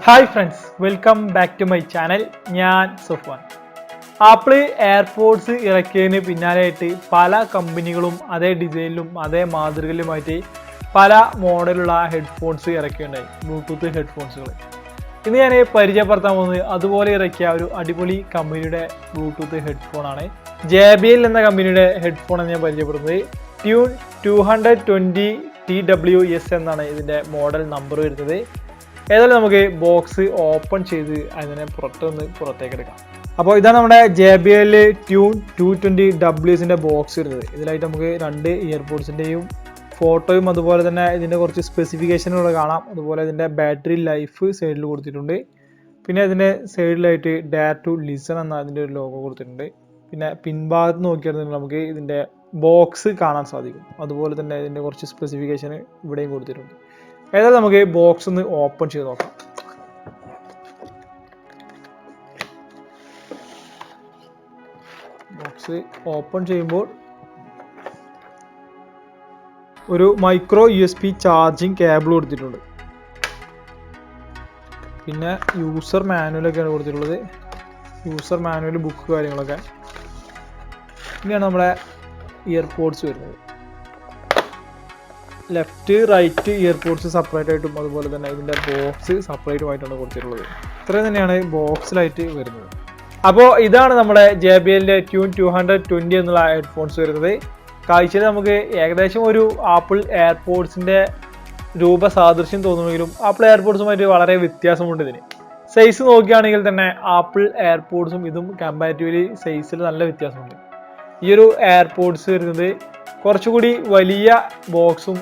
Hi friends, welcome back to my channel. ഞാൻ Sufan. Apple AirPods ഇറക്കിയതിന് പിന്നാലെയായിട്ട് പല കമ്പനികളും അതേ ഡിസൈനിലും അതേ മാതൃകയിലുമായിട്ട് പല മോഡലുള്ള ഹെഡ്ഫോൺസ് ഇറക്കിയിട്ടുണ്ടായി, ബ്ലൂടൂത്ത് ഹെഡ്ഫോൺസുകൾ. ഇന്ന് ഞാൻ പരിചയപ്പെടുത്താൻ പോകുന്നത് അതുപോലെ ഇറക്കിയ ഒരു അടിപൊളി കമ്പനിയുടെ ബ്ലൂടൂത്ത് ഹെഡ്ഫോണാണ്. JBL എന്ന കമ്പനിയുടെ ഹെഡ്ഫോണാണ് ഞാൻ പരിചയപ്പെടുന്നത്. ട്യൂൺ 220 TWS എന്നാണ് ഇതിൻ്റെ മോഡൽ നമ്പർ വരുന്നത്. ഏതായാലും നമുക്ക് ബോക്സ് ഓപ്പൺ ചെയ്ത് അതിനെ പുറത്തേക്ക് എടുക്കാം. അപ്പോൾ ഇതാണ് നമ്മുടെ JBL ട്യൂൺ 220WSൻ്റെ ബോക്സ് വരുന്നത്. ഇതിലായിട്ട് നമുക്ക് രണ്ട് ഇയർപോഡ്സിൻ്റെയും ഫോട്ടോയും അതുപോലെ തന്നെ ഇതിൻ്റെ കുറച്ച് സ്പെസിഫിക്കേഷനുകൾ കാണാം. അതുപോലെ ഇതിൻ്റെ ബാറ്ററി ലൈഫ് സൈഡിൽ കൊടുത്തിട്ടുണ്ട്. പിന്നെ ഇതിൻ്റെ സൈഡിലായിട്ട് ഡയർ ടു ലിസൺ എന്ന അതിൻ്റെ ഒരു ലോഗോ കൊടുത്തിട്ടുണ്ട്. പിന്നെ പിൻഭാഗത്ത് നോക്കിയാൽ നമുക്ക് ഇതിൻ്റെ ബോക്സ് കാണാൻ സാധിക്കും. അതുപോലെ തന്നെ ഇതിൻ്റെ കുറച്ച് സ്പെസിഫിക്കേഷൻ ഇവിടെയും കൊടുത്തിട്ടുണ്ട്. ഏതായാലും നമുക്ക് ബോക്സ് ഒന്ന് ഓപ്പൺ ചെയ്ത് നോക്കാം. ബോക്സ് ഓപ്പൺ ചെയ്യുമ്പോൾ ഒരു മൈക്രോ USB ചാർജിങ് കേബിൾ കൊടുത്തിട്ടുണ്ട്. പിന്നെ യൂസർ മാനുവലൊക്കെയാണ് കൊടുത്തിട്ടുള്ളത്. യൂസർ മാനുവൽ, ബുക്ക്, കാര്യങ്ങളൊക്കെ. ഇനിയാണ് നമ്മുടെ ഇയർപോഡ്സ് വരുന്നത്. ലെഫ്റ്റ് റൈറ്റ് ഇയർപോഡ്സ് സെപ്പറേറ്റ് ആയിട്ടും അതുപോലെ തന്നെ ഇതിൻ്റെ ബോക്സ് സെപ്പറേറ്റുമായിട്ടാണ് കൊടുത്തിട്ടുള്ളത്. ഇത്രയും തന്നെയാണ് ബോക്സിലായിട്ട് വരുന്നത്. അപ്പോൾ ഇതാണ് നമ്മുടെ JBL ട്യൂൺ 220 എന്നുള്ള ഹെഡ്ഫോൺസ് വരുന്നത്. കാഴ്ചയിൽ നമുക്ക് ഏകദേശം ഒരു ആപ്പിൾ എയർപോഡ്സിൻ്റെ രൂപസാദൃശ്യം തോന്നുമെങ്കിലും ആപ്പിൾ എയർപോഡ്സുമായിട്ട് വളരെ വ്യത്യാസമുണ്ട് ഇതിന്. സൈസ് നോക്കുകയാണെങ്കിൽ തന്നെ ആപ്പിൾ എയർപോഡ്സും ഇതും കമ്പാരിറ്റീവ്ലി സൈസിൽ നല്ല വ്യത്യാസമുണ്ട്. ഈ ഒരു എയർപോഡ്സ് വരുന്നത് കുറച്ചുകൂടി വലിയ ബോക്സും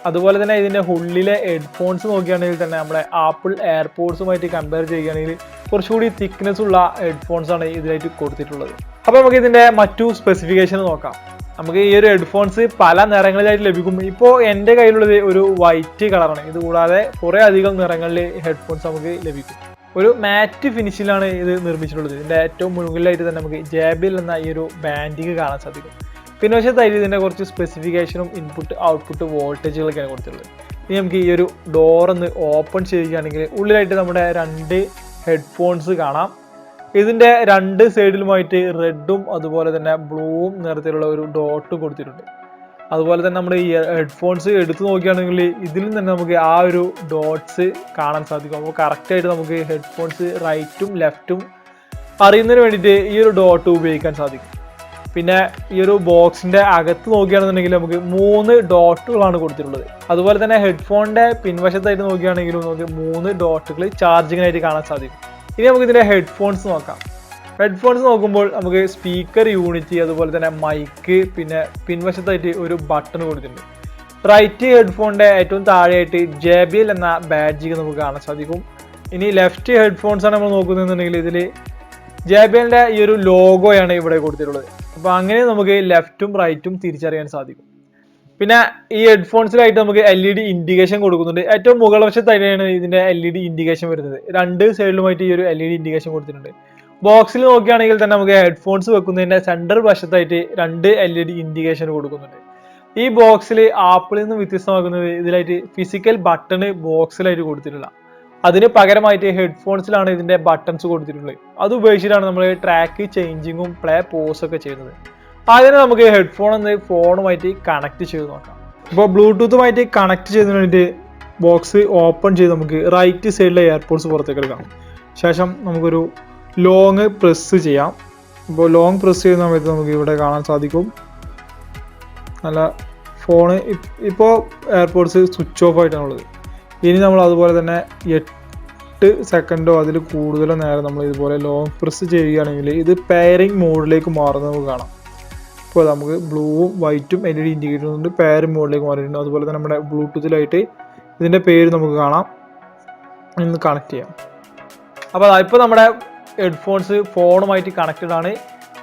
അതുപോലെ തന്നെ ഇതിൻ്റെ ഉള്ളിലെ ഹെഡ്ഫോൺസ് നോക്കുകയാണെങ്കിൽ തന്നെ നമ്മുടെ ആപ്പിൾ എയർപോഡ്സുമായിട്ട് കമ്പയർ ചെയ്യുകയാണെങ്കിൽ കുറച്ചുകൂടി തിക്നെസ് ഉള്ള ഹെഡ്ഫോൺസ് ആണ് ഇതിലായിട്ട് കൊടുത്തിട്ടുള്ളത്. അപ്പോൾ നമുക്ക് ഇതിൻ്റെ മറ്റു സ്പെസിഫിക്കേഷൻ നോക്കാം. നമുക്ക് ഈ ഒരു ഹെഡ്ഫോൺസ് പല നിറങ്ങളിലായിട്ട് ലഭിക്കും. ഇപ്പോൾ എൻ്റെ കയ്യിലുള്ളത് ഒരു വൈറ്റ് കളറാണ്. ഇതുകൂടാതെ കുറേ അധികം നിറങ്ങളിൽ ഹെഡ്ഫോൺസ് നമുക്ക് ലഭിക്കും. ഒരു മാറ്റ് ഫിനിഷിലാണ് ഇത് നിർമ്മിച്ചിട്ടുള്ളത്. ഇതിൻ്റെ ഏറ്റവും മുകളിലായിട്ട് തന്നെ നമുക്ക് JBL എന്ന ഈ ഒരു ബാൻഡിങ് കാണാൻ സാധിക്കും. പിന്നെ വശത്തായിട്ട് ഇതിൻ്റെ കുറച്ച് സ്പെസിഫിക്കേഷനും ഇൻപുട്ട് ഔട്ട്പുട്ട് വോൾട്ടേജുകളൊക്കെയാണ് കൊടുത്തിട്ടുള്ളത്. ഇനി നമുക്ക് ഈ ഒരു ഡോറൊന്ന് ഓപ്പൺ ചെയ്യുകയാണെങ്കിൽ ഉള്ളിലായിട്ട് നമ്മുടെ രണ്ട് ഹെഡ്ഫോൺസ് കാണാം. ഇതിൻ്റെ രണ്ട് സൈഡിലുമായിട്ട് റെഡും അതുപോലെ തന്നെ ബ്ലൂവും നിറത്തിലുള്ള ഒരു ഡോട്ട് കൊടുത്തിട്ടുണ്ട്. അതുപോലെ തന്നെ നമ്മുടെ ഈ ഹെഡ്ഫോൺസ് എടുത്തു നോക്കുകയാണെങ്കിൽ ഇതിലും തന്നെ നമുക്ക് ആ ഒരു ഡോട്ട്സ് കാണാൻ സാധിക്കും. അപ്പോൾ കറക്റ്റായിട്ട് നമുക്ക് ഹെഡ്ഫോൺസ് റൈറ്റും ലെഫ്റ്റും അറിയുന്നതിന് വേണ്ടിയിട്ട് ഈ ഒരു ഡോട്ട് ഉപയോഗിക്കാൻ സാധിക്കും. പിന്നെ ഈ ഒരു ബോക്സിൻ്റെ അകത്ത് നോക്കുകയാണെന്നുണ്ടെങ്കിൽ നമുക്ക് 3 ഡോട്ടുകളാണ് കൊടുത്തിട്ടുള്ളത്. അതുപോലെ തന്നെ ഹെഡ്ഫോണിൻ്റെ പിൻവശത്തായിട്ട് നോക്കുകയാണെങ്കിലും നമുക്ക് 3 ഡോട്ടുകൾ ചാർജിങ്ങിനായിട്ട് കാണാൻ സാധിക്കും. ഇനി നമുക്ക് ഇതിൻ്റെ ഹെഡ്ഫോൺസ് നോക്കാം. ഹെഡ്ഫോൺസ് നോക്കുമ്പോൾ നമുക്ക് സ്പീക്കർ യൂണിറ്റ്, അതുപോലെ തന്നെ മൈക്ക്, പിന്നെ പിൻവശത്തായിട്ട് ഒരു ബട്ടൺ കൊടുത്തിട്ടുണ്ട്. റൈറ്റ് ഹെഡ്ഫോണിൻ്റെ ഏറ്റവും താഴെയായിട്ട് JBL എന്ന ബാഡ്ജിങ് നമുക്ക് കാണാൻ സാധിക്കും. ഇനി ലെഫ്റ്റ് ഹെഡ്ഫോൺസ് ആണ് നമ്മൾ നോക്കുന്നതെന്നുണ്ടെങ്കിൽ ഇതിൽ JBLൻ്റെ ഈ ഒരു ലോഗോയാണ് ഇവിടെ കൊടുത്തിട്ടുള്ളത്. അപ്പോൾ അങ്ങനെ നമുക്ക് ലെഫ്റ്റും റൈറ്റും തിരിച്ചറിയാൻ സാധിക്കും. പിന്നെ ഈ ഹെഡ്ഫോൺസിലായിട്ട് നമുക്ക് LED ഇൻഡിക്കേഷൻ കൊടുക്കുന്നുണ്ട്. ഏറ്റവും മുകൾ വശത്തായിട്ടാണ് ഇതിൻ്റെ LED ഇൻഡിക്കേഷൻ വരുന്നത്. രണ്ട് സൈഡിലുമായിട്ട് ഈ ഒരു LED ഇൻഡിക്കേഷൻ കൊടുത്തിട്ടുണ്ട്. ബോക്സിൽ നോക്കുകയാണെങ്കിൽ തന്നെ നമുക്ക് ഹെഡ്ഫോൺസ് വെക്കുന്നതിൻ്റെ സെൻട്രൽ വശത്തായിട്ട് രണ്ട് LED ഇൻഡിക്കേഷൻ കൊടുക്കുന്നുണ്ട്. ഈ ബോക്സിൽ ആപ്പിളിൽ നിന്ന് വ്യത്യസ്തമാക്കുന്നത് ഇതിലായിട്ട് ഫിസിക്കൽ ബട്ടണ് ബോക്സിലായിട്ട് കൊടുത്തിട്ടില്ല. അതിന് പകരമായിട്ട് ഹെഡ്ഫോൺസിലാണ് ഇതിൻ്റെ ബട്ടൺസ് കൊടുത്തിട്ടുള്ളത്. അത് ഉപയോഗിച്ചിട്ടാണ് നമ്മൾ ട്രാക്ക് ചേഞ്ചിങ്ങും പ്ലേ പോസ് ഒക്കെ ചെയ്യുന്നത്. അതിന് നമുക്ക് ഹെഡ്ഫോൺ ഒന്ന് ഫോണുമായിട്ട് കണക്ട് ചെയ്ത് നോക്കാം. ഇപ്പോൾ ബ്ലൂടൂത്തുമായിട്ട് കണക്ട് ചെയ്യുന്നതിന് വേണ്ടി ബോക്സ് ഓപ്പൺ ചെയ്ത് നമുക്ക് റൈറ്റ് സൈഡിലെ എയർപോഡ്സ് പുറത്തേക്ക് എടുക്കാം. ശേഷം നമുക്കൊരു ലോങ് പ്രസ് ചെയ്യാം. ഇപ്പോൾ ലോങ് പ്രസ് ചെയ്യുന്ന സമയത്ത് നമുക്ക് ഇവിടെ കാണാൻ സാധിക്കും നല്ല ഫോണ്. ഇപ്പോൾ എയർപോഡ്സ് സ്വിച്ച് ഓഫ് ആയിട്ടാണുള്ളത്. ഇനി നമ്മൾ അതുപോലെ തന്നെ 8 സെക്കൻഡോ അതിൽ കൂടുതലോ നേരം നമ്മൾ ഇതുപോലെ ലോങ് പ്രസ് ചെയ്യുകയാണെങ്കിൽ ഇത് പെയറിംഗ് മോഡിലേക്ക് മാറുന്നത് നമുക്ക് കാണാം. ഇപ്പോൾ നമുക്ക് ബ്ലൂവും വൈറ്റും LED ഇൻഡിക്കേറ്റ് ചെയ്യുന്നുണ്ട്. പെയറിംഗ് മോഡിലേക്ക് മാറിയിട്ടുണ്ട്. അതുപോലെ തന്നെ നമ്മുടെ ബ്ലൂടൂത്തിലായിട്ട് ഇതിൻ്റെ പേര് നമുക്ക് കാണാം. ഇന്ന് കണക്ട് ചെയ്യാം. അപ്പോൾ ഇപ്പോൾ നമ്മുടെ ഹെഡ്ഫോൺസ് ഫോണുമായിട്ട് കണക്റ്റഡ് ആണ്.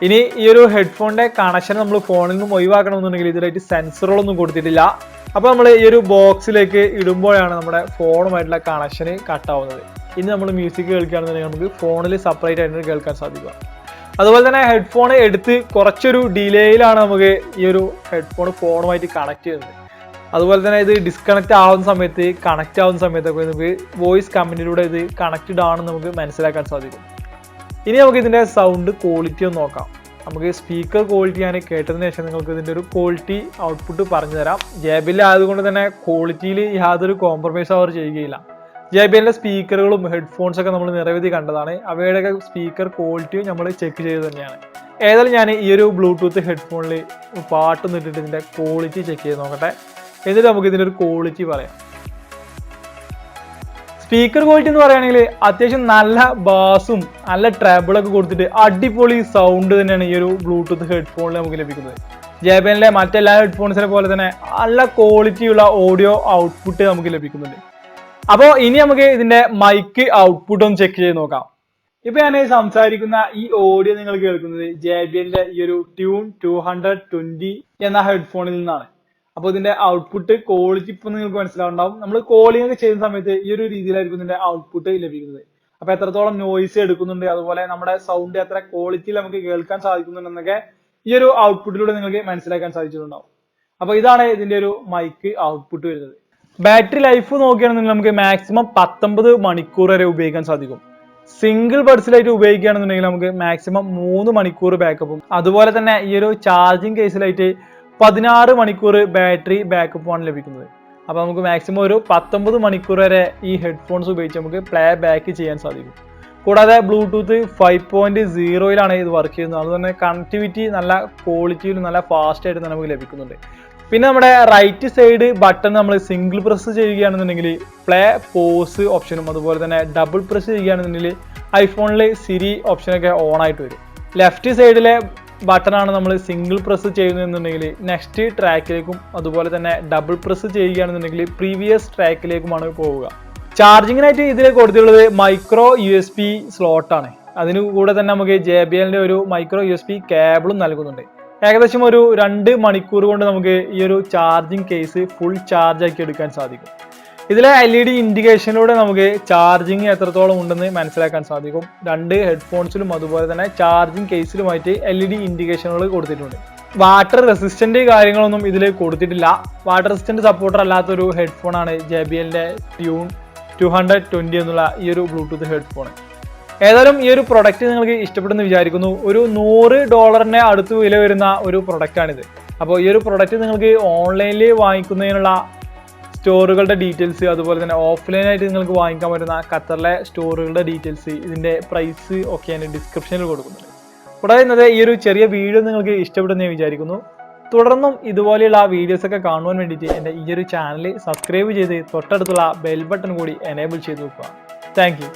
ഇനി ഈ ഒരു ഹെഡ്ഫോണിൻ്റെ കണക്ഷൻ നമ്മൾ ഫോണിൽ നിന്നും ഒഴിവാക്കണമെന്നുണ്ടെങ്കിൽ ഇതിലായിട്ട് സെൻസറുകളൊന്നും കൊടുത്തിട്ടില്ല. അപ്പോൾ നമ്മൾ ഈ ഒരു ബോക്സിലേക്ക് ഇടുമ്പോഴാണ് നമ്മുടെ ഫോണുമായിട്ടുള്ള കണക്ഷന് കട്ടാവുന്നത്. ഇനി നമ്മൾ മ്യൂസിക് കേൾക്കുകയാണെന്നുണ്ടെങ്കിൽ നമുക്ക് ഫോണിൽ സെപ്പറേറ്റ് ആയിട്ട് കേൾക്കാൻ സാധിക്കുക. അതുപോലെ തന്നെ ഹെഡ്ഫോൺ എടുത്ത് കുറച്ചൊരു ഡിലേയിലാണ് നമുക്ക് ഈ ഒരു ഹെഡ്ഫോൺ ഫോണുമായിട്ട് കണക്ട് ചെയ്യുന്നത്. അതുപോലെ തന്നെ ഇത് ഡിസ്കണക്ട് ആവുന്ന സമയത്ത് കണക്ട് ആവുന്ന സമയത്തൊക്കെ നമുക്ക് വോയിസ് കമന്റിലൂടെ ഇത് കണക്റ്റഡ് ആണെന്ന് നമുക്ക് മനസ്സിലാക്കാൻ സാധിക്കും. ഇനി നമുക്ക് ഇതിൻ്റെ സൗണ്ട് ക്വാളിറ്റി ഒന്ന് നോക്കാം. നമുക്ക് സ്പീക്കർ ക്വാളിറ്റി ഞാൻ കേട്ടതിന് ശേഷം നിങ്ങൾക്ക് ഇതിൻ്റെ ഒരു ക്വാളിറ്റി ഔട്ട്പുട്ട് പറഞ്ഞു തരാം. JBL ആയതുകൊണ്ട് തന്നെ ക്വാളിറ്റിയിൽ യാതൊരു കോംപ്രമൈസ് അവർ ചെയ്യുകയില്ല. JBL സ്പീക്കറുകളും ഹെഡ്ഫോൺസ് ഒക്കെ നമ്മൾ നിരവധി കണ്ടതാണ്. അവയുടെയൊക്കെ സ്പീക്കർ ക്വാളിറ്റിയും നമ്മൾ ചെക്ക് ചെയ്ത് തന്നെയാണ്. ഏതായാലും ഞാൻ ഈ ഒരു ബ്ലൂടൂത്ത് ഹെഡ്ഫോണിൽ പാട്ടൊന്നും ഇട്ടിട്ട് ഇതിൻ്റെ ക്വാളിറ്റി ചെക്ക് ചെയ്ത് നോക്കട്ടെ. എന്നിട്ട് നമുക്ക് ഇതിൻ്റെ ഒരു ക്വാളിറ്റി പറയാം. സ്പീക്കർ ക്വാളിറ്റി എന്ന് പറയുകയാണെങ്കിൽ അത്യാവശ്യം നല്ല ബാസും നല്ല ട്രബിളൊക്കെ കൊടുത്തിട്ട് അടിപൊളി സൗണ്ട് തന്നെയാണ് ഈ ഒരു ബ്ലൂടൂത്ത് ഹെഡ്ഫോണിൽ നമുക്ക് ലഭിക്കുന്നത്. JBLന്റെ മറ്റെല്ലാ ഹെഡ്ഫോൺസിനെ പോലെ തന്നെ നല്ല ക്വാളിറ്റിയുള്ള ഓഡിയോ ഔട്ട്പുട്ട് നമുക്ക് ലഭിക്കുന്നുണ്ട്. അപ്പോൾ ഇനി നമുക്ക് ഇതിന്റെ മൈക്ക് ഔട്ട്പുട്ട് ഒന്ന് ചെക്ക് ചെയ്ത് നോക്കാം. ഇപ്പൊ ഞാൻ സംസാരിക്കുന്ന ഈ ഓഡിയോ നിങ്ങൾ കേൾക്കുന്നത് JBLന്റെ ഈ ഒരു ട്യൂൺ 220 എന്ന ഹെഡ്ഫോണിൽ നിന്നാണ്. അപ്പോൾ ഇതിന്റെ ഔട്ട്പുട്ട് ക്വാളിറ്റി ഇപ്പൊ നിങ്ങൾക്ക് മനസ്സിലാവുണ്ടാവും. നമ്മൾ കോളിംഗ് ഒക്കെ ചെയ്യുന്ന സമയത്ത് ഈ ഒരു രീതിയിലായിരിക്കും ഇതിന്റെ ഔട്ട്പുട്ട് ലഭിക്കുന്നത്. അപ്പൊ എത്രത്തോളം നോയ്സ് എടുക്കുന്നുണ്ട്, അതുപോലെ നമ്മുടെ സൗണ്ട് എത്ര ക്വാളിറ്റിയിൽ നമുക്ക് കേൾക്കാൻ സാധിക്കുന്നുണ്ടെന്നൊക്കെ ഈ ഒരു ഔട്ട്പുട്ടിലൂടെ നിങ്ങൾക്ക് മനസ്സിലാക്കാൻ സാധിച്ചിട്ടുണ്ടാവും. അപ്പൊ ഇതാണ് ഇതിന്റെ ഒരു മൈക്ക് ഔട്ട്പുട്ട് വരുന്നത്. ബാറ്ററി ലൈഫ് നോക്കുകയാണെന്നുണ്ടെങ്കിൽ നമുക്ക് മാക്സിമം 19 മണിക്കൂർ വരെ ഉപയോഗിക്കാൻ സാധിക്കും. സിംഗിൾ ബഡ്സിലായിട്ട് ഉപയോഗിക്കുകയാണെന്നുണ്ടെങ്കിൽ നമുക്ക് മാക്സിമം 3 മണിക്കൂർ ബാക്കപ്പും, അതുപോലെ തന്നെ ഈ ഒരു ചാർജിങ് കേസിലായിട്ട് 16 മണിക്കൂർ ബാറ്ററി ബാക്കപ്പ് ആണ് ലഭിക്കുന്നത്. അപ്പോൾ നമുക്ക് മാക്സിമം ഒരു 19 മണിക്കൂർ വരെ ഈ ഹെഡ്ഫോൺസ് ഉപയോഗിച്ച് നമുക്ക് പ്ലേ ബാക്ക് ചെയ്യാൻ സാധിക്കും. കൂടാതെ ബ്ലൂടൂത്ത് 5.0 ഇത് വർക്ക് ചെയ്യുന്നത്. അതുപോലെ തന്നെ കണക്ടിവിറ്റി നല്ല ക്വാളിറ്റിയിലും നല്ല ഫാസ്റ്റ് ആയിട്ട് നമുക്ക് ലഭിക്കുന്നുണ്ട്. പിന്നെ നമ്മുടെ റൈറ്റ് സൈഡ് ബട്ടൺ നമ്മൾ സിംഗിൾ പ്രസ് ചെയ്യുകയാണെന്നുണ്ടെങ്കിൽ പ്ലേ പോസ് ഓപ്ഷനും, അതുപോലെ തന്നെ ഡബിൾ പ്രസ് ചെയ്യുകയാണെന്നുണ്ടെങ്കിൽ ഐഫോണിൽ സിരി ഓപ്ഷനൊക്കെ ഓൺ ആയിട്ട് വരും. ലെഫ്റ്റ് സൈഡിലെ ബട്ടണാണ് നമ്മൾ സിംഗിൾ പ്രസ് ചെയ്യുന്നതെന്നുണ്ടെങ്കിൽ നെക്സ്റ്റ് ട്രാക്കിലേക്കും, അതുപോലെ തന്നെ ഡബിൾ പ്രസ് ചെയ്യുകയാണെന്നുണ്ടെങ്കിൽ പ്രീവിയസ് ട്രാക്കിലേക്കുമാണ് പോവുക. ചാർജിങ്ങിനായിട്ട് ഇതിൽ കൊടുത്തിട്ടുള്ളത് മൈക്രോ USB സ്ലോട്ടാണ്. അതിന് കൂടെ തന്നെ നമുക്ക് JBLന്റെ ഒരു മൈക്രോ USB കേബിളും നൽകുന്നുണ്ട്. ഏകദേശം ഒരു 2 മണിക്കൂർ കൊണ്ട് നമുക്ക് ഈ ഒരു ചാർജിങ് കേസ് ഫുൾ ചാർജ് ആക്കി എടുക്കാൻ സാധിക്കും. ഇതിലെ LED ഇൻഡിക്കേഷനിലൂടെ നമുക്ക് ചാർജിങ് എത്രത്തോളം ഉണ്ടെന്ന് മനസ്സിലാക്കാൻ സാധിക്കും. 2 ഹെഡ്ഫോൺസിലും അതുപോലെ തന്നെ ചാർജിങ് കേസിലുമായിട്ട് LED ഇൻഡിക്കേഷനുകൾ കൊടുത്തിട്ടുണ്ട്. വാട്ടർ റെസിസ്റ്റന്റ് കാര്യങ്ങളൊന്നും ഇതിൽ കൊടുത്തിട്ടില്ല. വാട്ടർ റെസിസ്റ്റന്റ് സപ്പോർട്ടർ അല്ലാത്തൊരു ഹെഡ്ഫോണാണ് JBLന്റെ ട്യൂൺ 220 എന്നുള്ള ഈ ഒരു ബ്ലൂടൂത്ത് ഹെഡ്ഫോൺ. ഏതായാലും ഈ ഒരു പ്രൊഡക്റ്റ് നിങ്ങൾക്ക് ഇഷ്ടപ്പെടുന്നു വിചാരിക്കുന്നു. ഒരു $100 അടുത്ത് വില വരുന്ന ഒരു പ്രൊഡക്റ്റാണിത്. അപ്പോൾ ഈ ഒരു പ്രൊഡക്റ്റ് നിങ്ങൾക്ക് ഓൺലൈനിൽ വാങ്ങിക്കുന്നതിനുള്ള സ്റ്റോറുകളുടെ ഡീറ്റെയിൽസ്, അതുപോലെ തന്നെ ഓഫ്ലൈനായിട്ട് നിങ്ങൾക്ക് വാങ്ങിക്കാൻ പറ്റുന്ന ഖത്തറിലെ സ്റ്റോറുകളുടെ ഡീറ്റെയിൽസ്, ഇതിൻ്റെ പ്രൈസ് ഒക്കെ ഞാൻ ഡിസ്ക്രിപ്ഷനിൽ കൊടുക്കുന്നുണ്ട്. കൂടാതെ ഇന്നത്തെ ഈ ഒരു ചെറിയ വീഡിയോ നിങ്ങൾക്ക് ഇഷ്ടപ്പെടുന്ന വിചാരിക്കുന്നു. തുടർന്നും ഇതുപോലെയുള്ള വീഡിയോസൊക്കെ കാണുവാൻ വേണ്ടിയിട്ട് എൻ്റെ ഈ ഒരു ചാനൽ സബ്സ്ക്രൈബ് ചെയ്ത് തൊട്ടടുത്തുള്ള ബെൽ ബട്ടൺ കൂടി എനേബിൾ ചെയ്ത് വെക്കുക. Thank you.